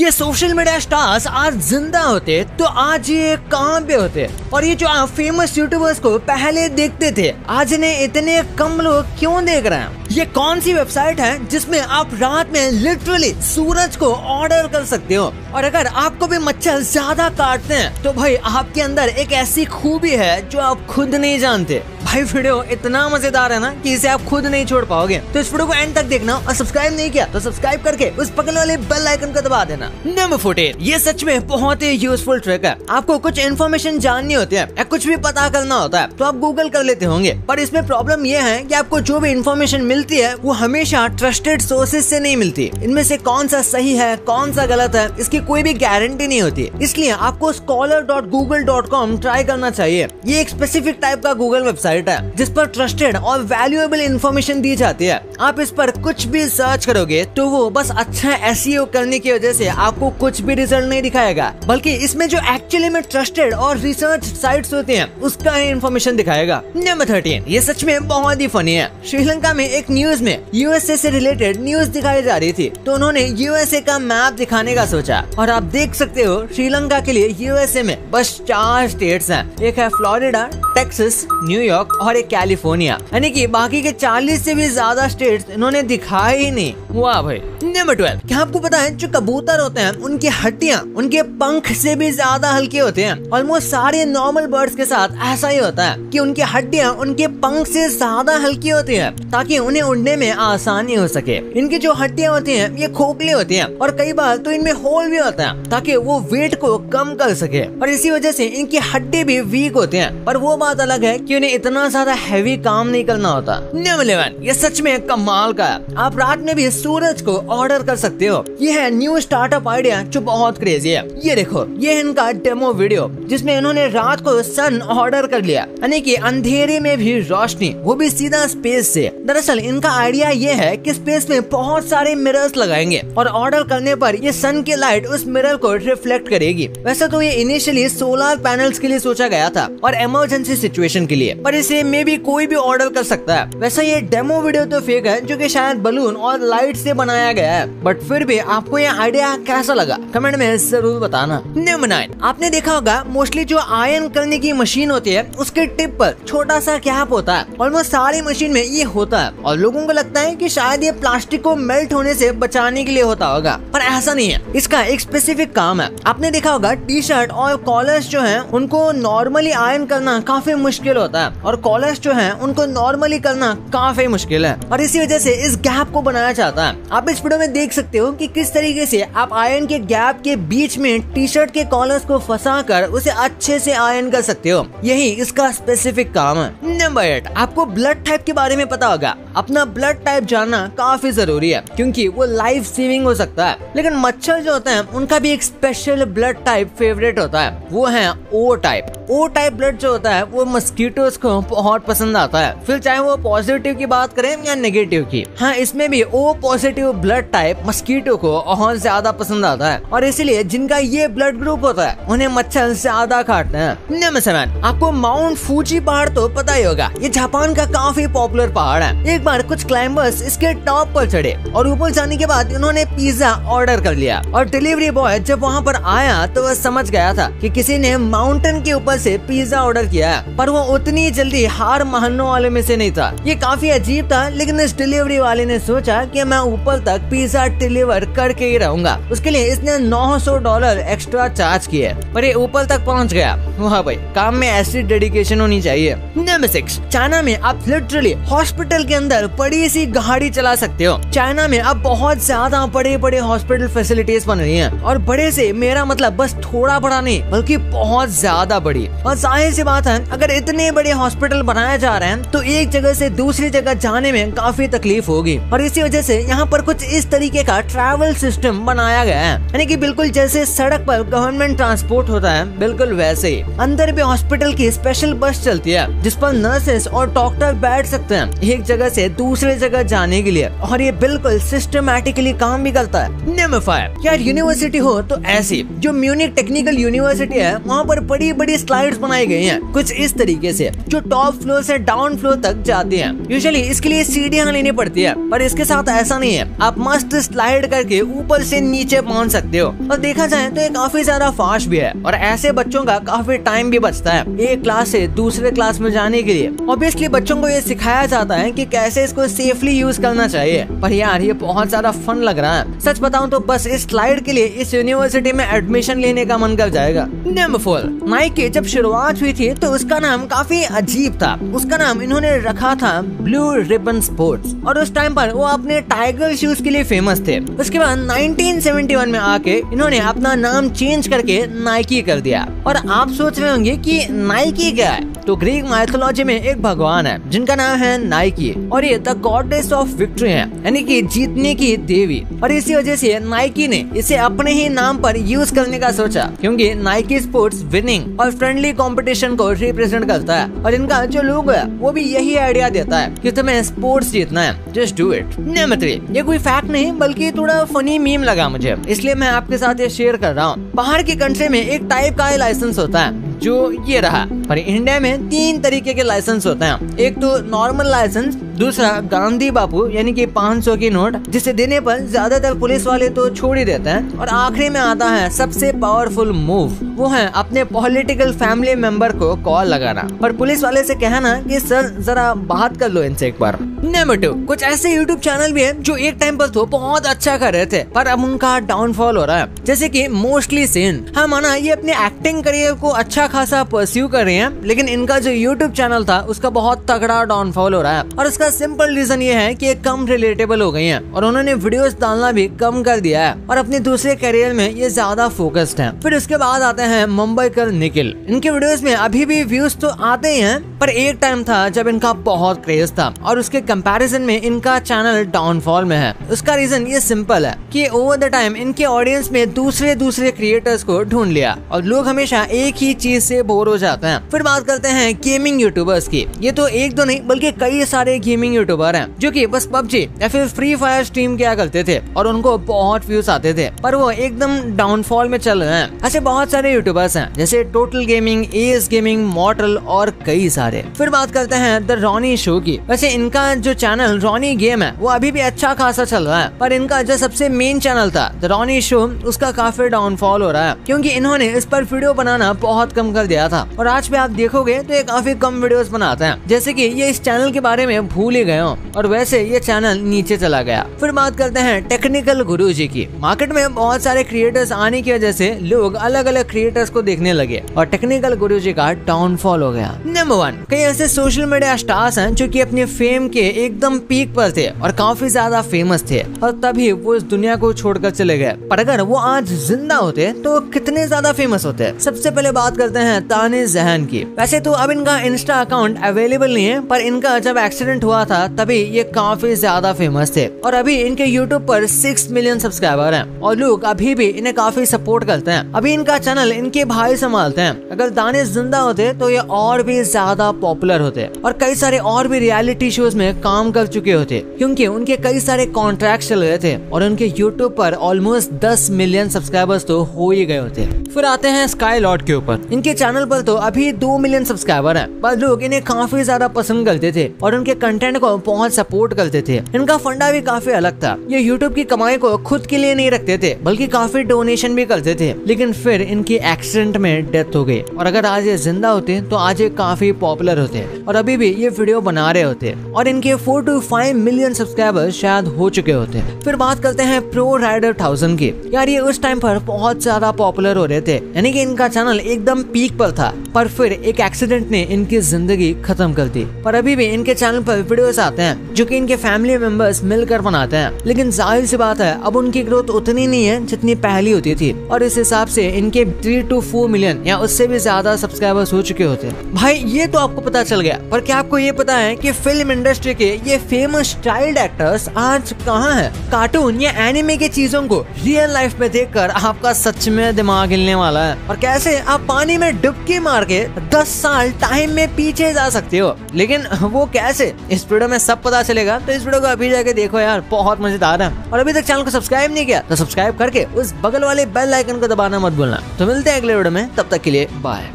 ये social media stars आज जिंदा होते तो आज ये कहाँ पे होते, और ये जो आप फेमस यूट्यूबर्स को पहले देखते थे आज इन्हें इतने कम लोग क्यों देख रहे हैं। ये कौन सी वेबसाइट है जिसमें आप रात में लिटरली सूरज को ऑर्डर कर सकते हो, और अगर आपको भी मच्छर ज्यादा काटते हैं तो भाई आपके अंदर एक ऐसी खूबी है जो आप खुद नहीं जानते। भाई वीडियो इतना मजेदार है ना कि इसे आप खुद नहीं छोड़ पाओगे, तो इस वीडियो को एंड तक देखना, और सब्सक्राइब नहीं किया तो सब्सक्राइब करके उस बगल वाले बेल आइकन को दबा देना। नंबर 14, ये सच में बहुत ही यूजफुल ट्रिक है। आपको कुछ इन्फॉर्मेशन जाननी होती है या कुछ भी पता करना होता है तो आप गूगल कर लेते होंगे, पर इसमें प्रॉब्लम ये है कि आपको जो भी इन्फॉर्मेशन मिलती है वो हमेशा ट्रस्टेड सोर्सेज से नहीं मिलती। इनमें से कौन सा सही है कौन सा गलत है इसकी कोई भी गारंटी नहीं होती, इसलिए आपको scholar.google.com ट्राई करना चाहिए। ये एक स्पेसिफिक टाइप का गूगल वेबसाइट है जिस पर ट्रस्टेड और वैल्यूएबल इन्फॉर्मेशन दी जाती है। आप इस पर कुछ भी सर्च करोगे तो वो बस अच्छा एसईओ करने की वजह से आपको कुछ भी रिजल्ट नहीं दिखाएगा, बल्कि इसमें जो एक्चुअली में ट्रस्टेड और रिसर्च साइट्स होती हैं उसका ही इन्फॉर्मेशन दिखाएगा। नंबर 13, ये सच में बहुत ही फनी है। श्रीलंका में एक न्यूज में यूएसए से रिलेटेड न्यूज दिखाई जा रही थी, तो उन्होंने यूएसए का मैप दिखाने का सोचा, और आप देख सकते हो श्रीलंका के लिए यूएसए में बस 4 स्टेट्स हैं। एक है फ्लोरिडा, टेक्सास, न्यूयॉर्क और एक कैलिफोर्निया, यानी कि बाकी के 40 से भी ज्यादा स्टेट्स इन्होंने दिखाए ही नहीं। वाह भाई। नंबर 12, क्या आपको पता है जो कबूतर होते हैं उनकी हड्डियां उनके पंख से भी ज्यादा हल्के होते हैं। ऑलमोस्ट सारे नॉर्मल बर्ड्स के साथ ऐसा ही होता है कि उनकी हड्डियां उनके पंख से ज्यादा हल्की होती है ताकि उन्हें उड़ने में आसानी हो सके। इनकी जो हड्डियां होती हैं ये खोखली होती हैं, और कई बार तो इनमें होल भी होता है ताकि वो वेट को कम कर सके, और इसी वजह से इनकी हड्डी भी वीक होती हैं। पर वो बात अलग है कि उन्हें इतना ज्यादा हैवी काम नहीं करना होता। नंबर 11, ये सच में कमाल का है। आप रात में भी सूरज को ऑर्डर कर सकते हो। ये है न्यू स्टार्टअप आइडिया जो बहुत क्रेजी है। ये देखो, ये है इनका डेमो वीडियो जिसमें इन्होंने रात को सन ऑर्डर कर लिया, यानी कि अंधेरे में भी रोशनी, वो भी सीधा स्पेस से। दरअसल इनका आइडिया ये है कि स्पेस में बहुत सारे मिरर्स लगाएंगे और ऑर्डर करने पर ये सन की लाइट उस मिरर को रिफ्लेक्ट करेगी। वैसे तो ये इनिशियली सोलर पैनल्स के लिए सोचा गया था और इमरजेंसी सिचुएशन के लिए, पर इसे मे भी कोई भी ऑर्डर कर सकता है। वैसे ये डेमो वीडियो तो फेक है जो कि शायद बलून और लाइट से बनाया गया है, बट फिर भी आपको ये आइडिया कैसा लगा कमेंट में जरूर बताना। नंबर 9, आपने देखा होगा मोस्टली जो आयरन करने की मशीन होती है उसके टिप पर छोटा सा कैप होता है। ऑलमोस्ट सारी मशीन में ये होता है, और लोगों को लगता है कि शायद ये प्लास्टिक को मेल्ट होने से बचाने के लिए होता होगा, पर ऐसा नहीं है। इसका एक स्पेसिफिक काम है। आपने देखा होगा टी शर्ट और कॉलर्स जो हैं उनको नॉर्मली आयरन करना काफी मुश्किल होता है, और कॉलर्स जो हैं उनको नॉर्मली करना काफी मुश्किल है, और इसी वजह से इस गैप को बनाया जाता है। आप इस वीडियो में देख सकते हो कि किस तरीके से आप आयरन के गैप के बीच में टी शर्ट के कॉलर्स को फंसाकर उसे अच्छे से आयरन कर सकते हो। यही इसका स्पेसिफिक काम है। नंबर 8, आपको ब्लड टाइप के बारे में पता होगा। अपना ब्लड टाइप जानना काफी जरूरी है क्योंकि वो लाइफ सेविंग हो सकता है। लेकिन मच्छर जो होते हैं उनका भी एक स्पेशल ब्लड टाइप फेवरेट होता है, वो है ओ टाइप। ओ टाइप ब्लड जो होता है वो मस्कीटोज को बहुत पसंद आता है, फिर चाहे वो पॉजिटिव की बात करें या नेगेटिव की। हाँ, इसमें भी O positive blood type mosquito को बहुत ज्यादा पसंद आता है, और इसलिए जिनका ये ब्लड ग्रुप होता है उन्हें मच्छर ज्यादा काटते हैं। नंबर 7, आपको माउंट फूजी पहाड़ तो पता ही होगा। ये जापान का काफी पॉपुलर पहाड़ है। एक बार कुछ क्लाइंबर्स इसके टॉप पर चढ़े और ऊपर जाने के बाद उन्होंने पिज्जा ऑर्डर कर लिया, और डिलीवरी बॉय जब वहाँ पर आया तो वह समझ गया था कि किसी ने माउंटेन के ऊपर से पिज्जा ऑर्डर किया है, पर वो उतनी जल्दी हार मानने वाले में से नहीं था। ये काफी अजीब था, लेकिन इस डिलीवरी वाले ने सोचा कि मैं ऊपर तक पिज्जा डिलीवर करके ही रहूंगा। उसके लिए इसने $900 एक्स्ट्रा चार्ज किए, पर ये ऊपर तक पहुंच गया। वाह भाई, काम में ऐसी डेडिकेशन होनी चाहिए। नंबर 6, चाइना में आप लिटरली हॉस्पिटल के अंदर बड़ी सी गाड़ी चला सकते हो। चाइना में अब बहुत ज्यादा बड़े बड़े हॉस्पिटल फैसिलिटीज बन रही हैं, और बड़े से मेरा मतलब बस थोड़ा बड़ा नहीं बल्कि बहुत ज्यादा बड़ी। और जाहिर सी बात है, अगर इतने बड़े हॉस्पिटल बनाए जा रहे हैं तो एक जगह से दूसरी जगह जाने में काफी तकलीफ होगी, और इसी वजह से यहाँ पर कुछ इस तरीके का ट्रैवल सिस्टम बनाया गया है, यानी कि बिल्कुल जैसे सड़क पर गवर्नमेंट ट्रांसपोर्ट होता है बिल्कुल वैसे ही अंदर भी हॉस्पिटल की स्पेशल बस चलती है जिस पर नर्सेस और डॉक्टर बैठ सकते हैं एक जगह से दूसरे जगह जाने के लिए, और ये बिल्कुल सिस्टमैटिकली काम भी करता है। नंबर 5, यार यूनिवर्सिटी हो तो ऐसी, जो म्यूनिक टेक्निकल यूनिवर्सिटी है वहाँ पर बड़ी बड़ी स्लाइड्स बनाई गई हैं कुछ इस तरीके से, जो टॉप फ्लोर से डाउन फ्लोर तक जाती हैं। यूजुअली इसके लिए सीढ़ियाँ लेनी पड़ती है, पर इसके साथ ऐसा नहीं है, आप मस्त स्लाइड करके ऊपर से नीचे पहुँच सकते हो। और देखा जाए तो ये काफी ज्यादा फास्ट भी है, और ऐसे बच्चों का काफी टाइम भी बचता है एक क्लास से दूसरे क्लास में जाने के लिए। ऑब्वियसली बच्चों को ये सिखाया जाता है कि कैसे इसको सेफली यूज करना चाहिए। पर यार ये बहुत ज्यादा फन लग रहा है, सच बताऊं तो बस इस स्लाइड के लिए इस यूनिवर्सिटी में एडमिशन लेने का मन कर जाएगा। नंबर 4, नाइकी जब शुरुआत हुई थी तो उसका नाम काफी अजीब था। उसका नाम इन्होंने रखा था ब्लू रिबन स्पोर्ट्स, और उस टाइम पर वो अपने टाइगर शूज के लिए फेमस थे। उसके बाद 1971 में आके इन्होंने अपना नाम चेंज करके नाइकी कर दिया। और आप सोच रहे होंगे कि नाइकी क्या है, तो ग्रीक माइथोलॉजी में एक भगवान है जिनका नाम है नाइकी, और ये द गॉडेस ऑफ विक्ट्री है, यानी कि जीतने की देवी। और इसी वजह से नाइकी ने इसे अपने ही नाम पर यूज करने का सोचा, क्योंकि नाइकी स्पोर्ट्स विनिंग और फ्रेंडली कंपटीशन को रिप्रेजेंट करता है, और इनका जो लोगो है वो भी यही आइडिया देता है कि तुम्हें स्पोर्ट्स जीतना है, जस्ट डू इट। नंबर 3, ये कोई फैक्ट नहीं बल्कि थोड़ा फनी मीम लगा मुझे, इसलिए मैं आपके साथ ये शेयर कर रहा हूँ। बाहर की कंट्री में एक टाइप का लाइसेंस होता है जो ये रहा, पर इंडिया में 3 तरीके के लाइसेंस होते हैं। एक तो नॉर्मल लाइसेंस, दूसरा गांधी बापू यानी कि 500 की नोट, जिसे देने पर ज्यादातर पुलिस वाले तो छोड़ ही देते हैं, और आखिरी में आता है सबसे पावरफुल मूव, वो है अपने पॉलिटिकल फैमिली मेंबर को कॉल लगाना और पुलिस वाले से कहना कि सर जरा बात कर लो इनसे एक बार। नंबर 2, कुछ ऐसे यूट्यूब चैनल भी हैं जो एक टाइम पर तो बहुत अच्छा कर रहे थे, पर अब उनका डाउनफॉल हो रहा है, जैसे कि मोस्टली सेन। हाँ माना ये अपने एक्टिंग करियर को अच्छा खासा परस्यू कर रहे हैं, लेकिन इनका जो यूट्यूब चैनल था उसका बहुत तगड़ा डाउनफॉल हो रहा है, और उसका सिंपल रीजन ये है कि कम रिलेटेबल हो गई हैं, और उन्होंने वीडियोस डालना भी कम कर दिया है, और अपने दूसरे करियर में ये ज्यादा फोकस्ड हैं। फिर उसके बाद आते हैं मुंबई कर निखिल। इनके वीडियोस में अभी भी व्यूज तो आते ही हैं, पर एक टाइम था जब इनका बहुत क्रेज था, और उसके कंपैरिजन में इनका चैनल डाउनफॉल में है। उसका रीजन ये सिंपल है कि ओवर द टाइम इनके ऑडियंस में दूसरे क्रिएटर्स को ढूंढ लिया, और लोग हमेशा एक ही चीज से बोर हो जाते हैं। फिर बात करते हैं गेमिंग यूट्यूबर्स की। ये तो एक दो नहीं बल्कि कई सारे गेमिंग यूट्यूबर हैं जो कि बस पबजी या फिर फ्री फायर स्ट्रीम किया करते थे, और उनको बहुत व्यूज आते थे, पर वो एकदम डाउनफॉल में चल रहे हैं। ऐसे बहुत सारे यूट्यूबर्स हैं जैसे टोटल गेमिंग, एस गेमिंग, मॉर्टल और कई सारे। फिर बात करते हैं द रॉनी शो की। वैसे इनका जो चैनल रॉनी गेम है वो अभी भी अच्छा खासा चल रहा है, पर इनका जो सबसे मेन चैनल था द रॉनी शो, उसका काफी डाउनफॉल हो रहा है, क्योंकि इन्होंने इस पर वीडियो बनाना बहुत कम कर दिया था, और आज भी आप देखोगे तो ये काफी कम वीडियोस बनाते हैं, जैसे कि ये इस चैनल के बारे में भूल ही गए हो, और वैसे ये चैनल नीचे चला गया। फिर बात करते हैं टेक्निकल गुरुजी की। मार्केट में बहुत सारे क्रिएटर्स आने की वजह से लोग अलग अलग क्रिएटर्स को देखने लगे, और टेक्निकल गुरुजी का डाउनफॉल हो गया। नंबर 1, कई ऐसे सोशल मीडिया स्टार्स हैं जो कि अपने फेम के एकदम पीक पर थे और काफी ज्यादा फेमस थे, और तभी वो इस दुनिया को छोड़कर चले गए, पर अगर वो आज जिंदा होते तो कितने ज्यादा फेमस होते। सबसे पहले बात करते हैं तानिश जहन की। वैसे तो अब इनका इंस्टा अकाउंट अवेलेबल नहीं है, पर इनका जब एक्सीडेंट हुआ था तभी ये काफी ज्यादा फेमस थे, और अभी इनके यूट्यूब पर 6 मिलियन सब्सक्राइबर हैं, और लोग अभी भी इन्हें काफी सपोर्ट करते हैं। अभी इनका चैनल इनके भाई संभालते हैं। अगर दानिश जिंदा होते तो ये और भी ज्यादा पॉपुलर होते, और कई सारे और भी रियलिटी शोज में काम कर चुके होते, क्योंकि उनके कई सारे कॉन्ट्रैक्ट चल रहे थे, और उनके यूट्यूब पर ऑलमोस्ट 10 मिलियन सब्सक्राइबर्स तो हो ही गए होते। फिर आते हैं स्काई लॉर्ड के ऊपर। इनके चैनल पर तो अभी 2 मिलियन सब्सक्राइबर हैं, पर लोग इन्हें काफी ज्यादा पसंद करते थे और उनके कंटेंट को बहुत सपोर्ट करते थे। इनका फंडा भी काफी अलग था। ये यूट्यूब की कमाई को खुद के लिए नहीं रखते थे, बल्कि काफी डोनेशन भी करते थे, लेकिन फिर इनकी एक्सीडेंट में डेथ हो गई, और अगर आज ये जिंदा होते तो आज ये काफी पॉपुलर होते, और अभी भी ये वीडियो बना रहे होते, और इनके 4 to 5 मिलियन सब्सक्राइबर शायद हो चुके होते। फिर बात करते हैं प्रो राइडर 1000 की। यार ये उस टाइम पर बहुत ज्यादा पॉपुलर हो रहे थे, यानी कि इनका चैनल एकदम पीक पर था, पर फिर एक एक्सीडेंट ने इनकी जिंदगी खत्म कर दी। पर अभी भी इनके चैनल पर वीडियोस आते हैं जो कि इनके फैमिली मेंबर्स मिलकर बनाते हैं, लेकिन जाहिर सी बात है अब उनकी ग्रोथ उतनी नहीं है जितनी पहली होती थी, और इस हिसाब से इनके 3 to 4 मिलियन या उससे भी ज्यादा सब्सक्राइबर्स हो चुके होते हैं। भाई ये तो आपको पता चल गया, पर क्या आपको ये पता है कि फिल्म इंडस्ट्री के ये फेमस चाइल्ड एक्टर्स आज कहाँ हैं? कार्टून या एनिमे की चीजों को रियल लाइफ में देखकर आपका सच में दिमाग हिलने वाला है और कैसे आप पानी में डुबकी मार के 10 साल टाइम में पीछे जा सकते हो। लेकिन वो कैसे, इस वीडियो में सब पता चलेगा। तो इस वीडियो को अभी जाके देखो यार, बहुत मजेदार है। और अभी तक चैनल को सब्सक्राइब नहीं किया तो सब्सक्राइब करके उस बगल वाले बेल आइकन को दबाना मत भूलना। तो मिलते हैं अगले वीडियो में, तब तक के लिए बाय।